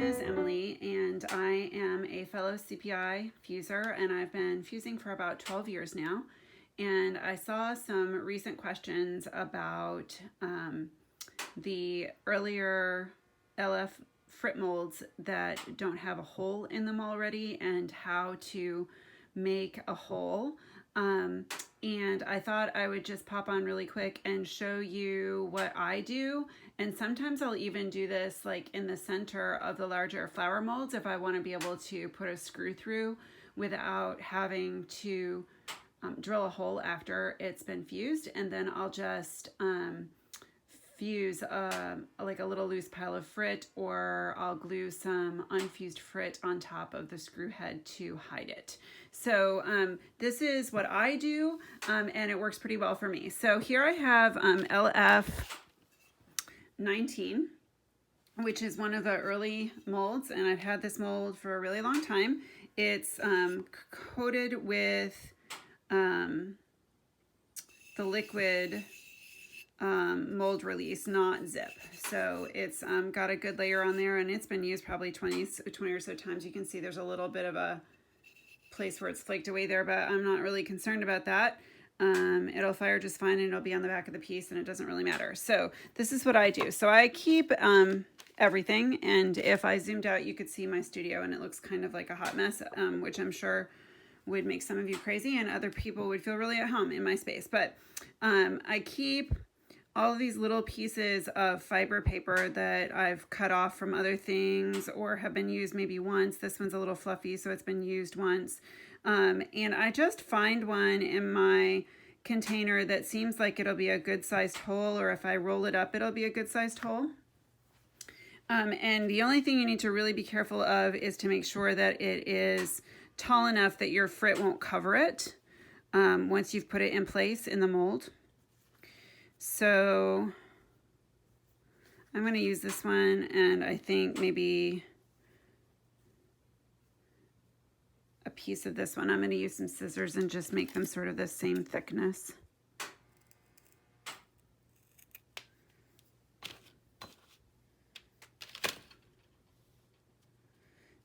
is Emily, and I am a fellow CPI fuser, and I've been fusing for about 12 years now. And I saw some recent questions about the earlier LF Frit molds that don't have a hole in them already, and how to make a hole. And I thought I would just pop on really quick and show you what I do. And sometimes I'll even do this like in the center of the larger flower molds if I want to be able to put a screw through without having to drill a hole after it's been fused. And then I'll just fuse like a little loose pile of Frit, or I'll glue some unfused Frit on top of the screw head to hide it. So this is what I do, and it works pretty well for me. So here I have LF19, which is one of the early molds, and I've had this mold for a really long time. It's coated with the liquid mold release, not zip. So it's got a good layer on there, and it's been used probably 20 or so times. You can see there's a little bit of a place where it's flaked away there, but I'm not really concerned about that. It'll fire just fine, and it'll be on the back of the piece, and it doesn't really matter. So this is what I do. So I keep everything, and if I zoomed out, you could see my studio, and it looks kind of like a hot mess, which I'm sure would make some of you crazy, and other people would feel really at home in my space. But I keep all of these little pieces of fiber paper that I've cut off from other things or have been used maybe once. This one's a little fluffy, so it's been used once. And I just find one in my container that seems like it'll be a good sized hole, or if I roll it up, it'll be a good sized hole. And the only thing you need to really be careful of is to make sure that it is tall enough that your Frit won't cover it once you've put it in place in the mold. So I'm going to use this one, and I think maybe a piece of this one. I'm going to use some scissors and just make them sort of the same thickness.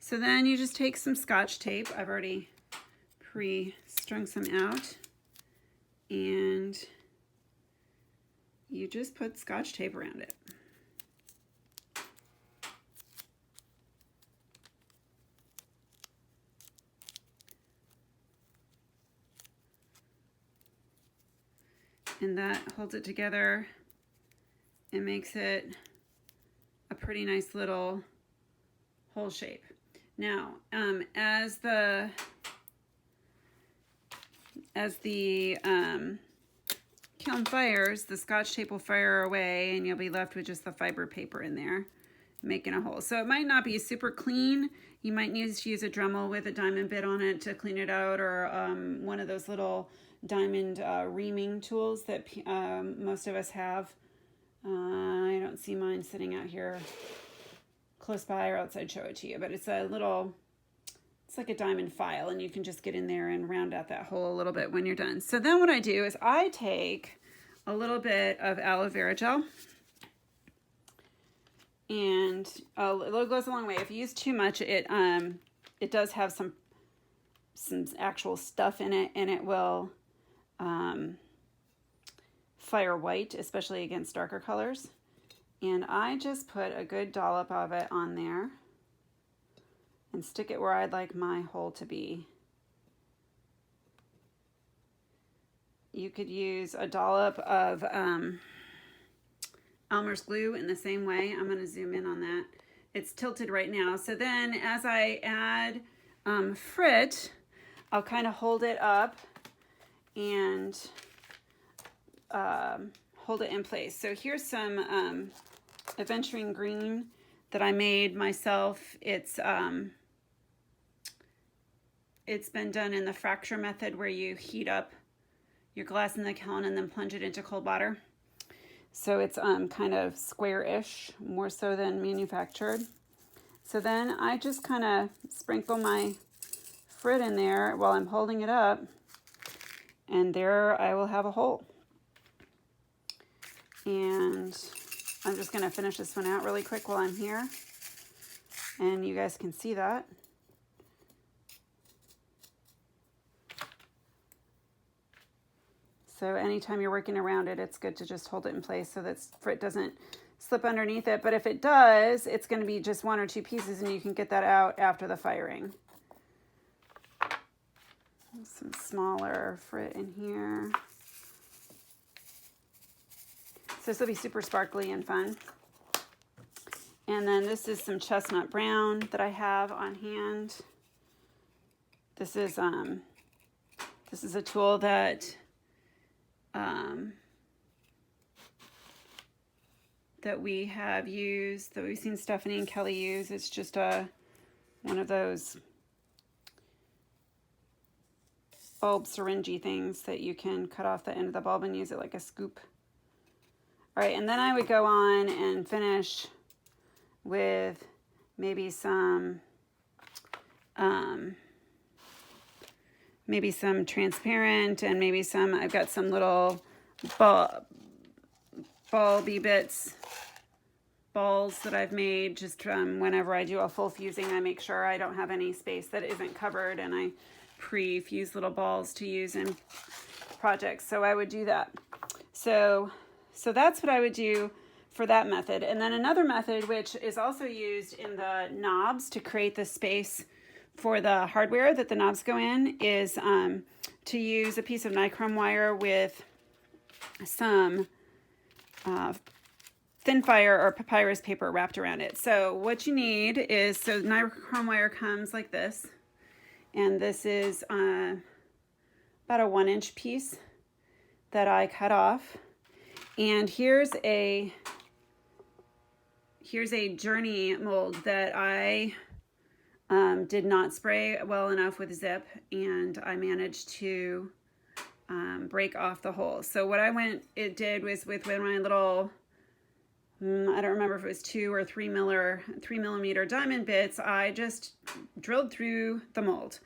So then you just take some Scotch tape. I've already pre-strung some out, and you just put Scotch tape around it. And that holds it together and makes it a pretty nice little hole shape. Now, as the kiln fires, the Scotch tape will fire away, and you'll be left with just the fiber paper in there making a hole. So it might not be super clean. You might need to use a Dremel with a diamond bit on it to clean it out, or one of those little diamond reaming tools that most of us have. I don't see mine sitting out here close by, or else I'd show it to you, but it's a little, it's like a diamond file, and you can just get in there and round out that hole a little bit when you're done. So then what I do is I take a little bit of aloe vera gel, and it goes a long way. If you use too much, it does have some actual stuff in it, and it will fire white, especially against darker colors. And I just put a good dollop of it on there and stick it where I'd like my hole to be. You could use a dollop of Elmer's glue in the same way. I'm going to zoom in on that. It's tilted right now. So then as I add Frit, I'll kind of hold it up and hold it in place. So here's some aventurine green that I made myself. It's been done in the fracture method, where you heat up your glass in the kiln and then plunge it into cold water. So it's kind of square-ish, more so than manufactured. So then I just kind of sprinkle my Frit in there while I'm holding it up, and there I will have a hole. And I'm just going to finish this one out really quick while I'm here. And you guys can see that. So anytime you're working around it, it's good to just hold it in place so that Frit doesn't slip underneath it. But if it does, it's going to be just 1 or 2 pieces, and you can get that out after the firing. Some smaller Frit in here. So this will be super sparkly and fun. And then this is some chestnut brown that I have on hand. This is a tool that that we have used, that we've seen Stephanie and Kelly use. It's just one of those bulb syringe-y things that you can cut off the end of the bulb and use it like a scoop. All right, and then I would go on and finish with maybe some transparent, and maybe some, I've got some little bulby balls that I've made just whenever I do a full fusing. I make sure I don't have any space that isn't covered, and I pre-fuse little balls to use in projects. So I would do that. So that's what I would do for that method. And then another method, which is also used in the knobs to create the space for the hardware that the knobs go in, is to use a piece of nichrome wire with some thin fire or papyrus paper wrapped around it. So what you need is, so nichrome wire comes like this, and this is about a 1-inch piece that I cut off. And here's a Journey mold that I did not spray well enough with zip, and I managed to break off the hole. So what it did was with my little, I don't remember if it was 2 or 3 millimeter diamond bits, I just drilled through the mold,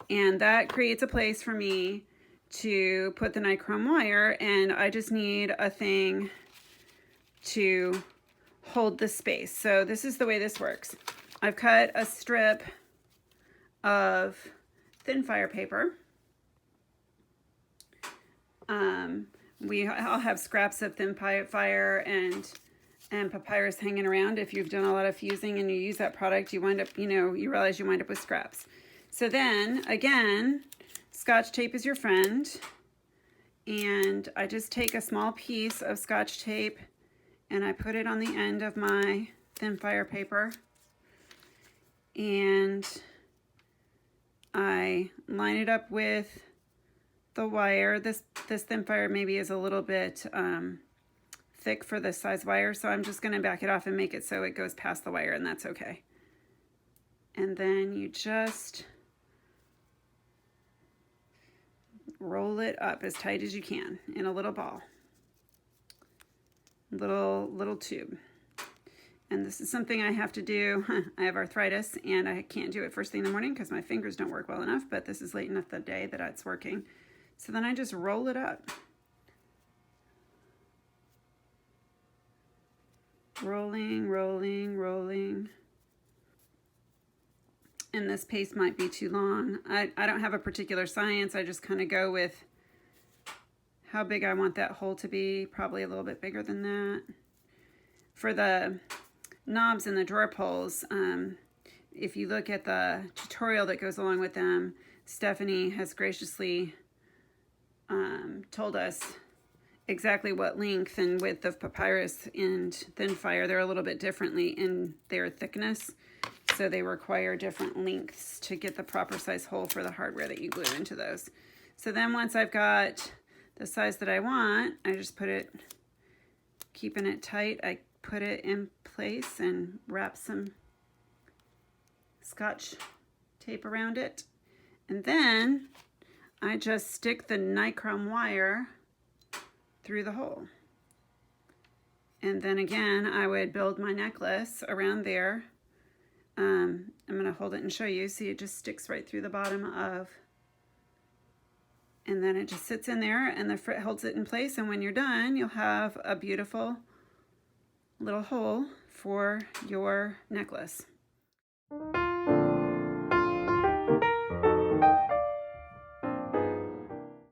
and that creates a place for me to put the nichrome wire, and I just need a thing to hold the space. So this is the way this works. I've cut a strip of thin fire paper. I'll have scraps of thin fire and papyrus hanging around. If you've done a lot of fusing and you use that product, you wind up, you realize you wind up with scraps. So then again, Scotch tape is your friend, and I just take a small piece of Scotch tape and I put it on the end of my thin fire paper, and I line it up with the wire. This thin fire maybe is a little bit thick for this size wire, so I'm just going to back it off and make it so it goes past the wire, and that's okay. And then you just roll it up as tight as you can in a little ball, little tube. And this is something I have to do. I have arthritis, and I can't do it first thing in the morning because my fingers don't work well enough, but this is late enough the day that it's working. So then I just roll it up. Rolling, rolling, rolling. And this paste might be too long. I don't have a particular science. I just kind of go with how big I want that hole to be. Probably a little bit bigger than that. For the knobs and the drawer pulls, if you look at the tutorial that goes along with them, Stephanie has graciously told us exactly what length and width of papyrus and thin fire. They're a little bit differently in their thickness, so they require different lengths to get the proper size hole for the hardware that you glue into those. So then once I've got the size that I want, I just put it, keeping it tight, I put it in place and wrap some Scotch tape around it. And then I just stick the nichrome wire through the hole. And then again, I would build my necklace around there. I'm going to hold it and show you. See, it just sticks right through the bottom of, and then it just sits in there, and the Frit holds it in place. And when you're done, you'll have a beautiful little hole for your necklace. you.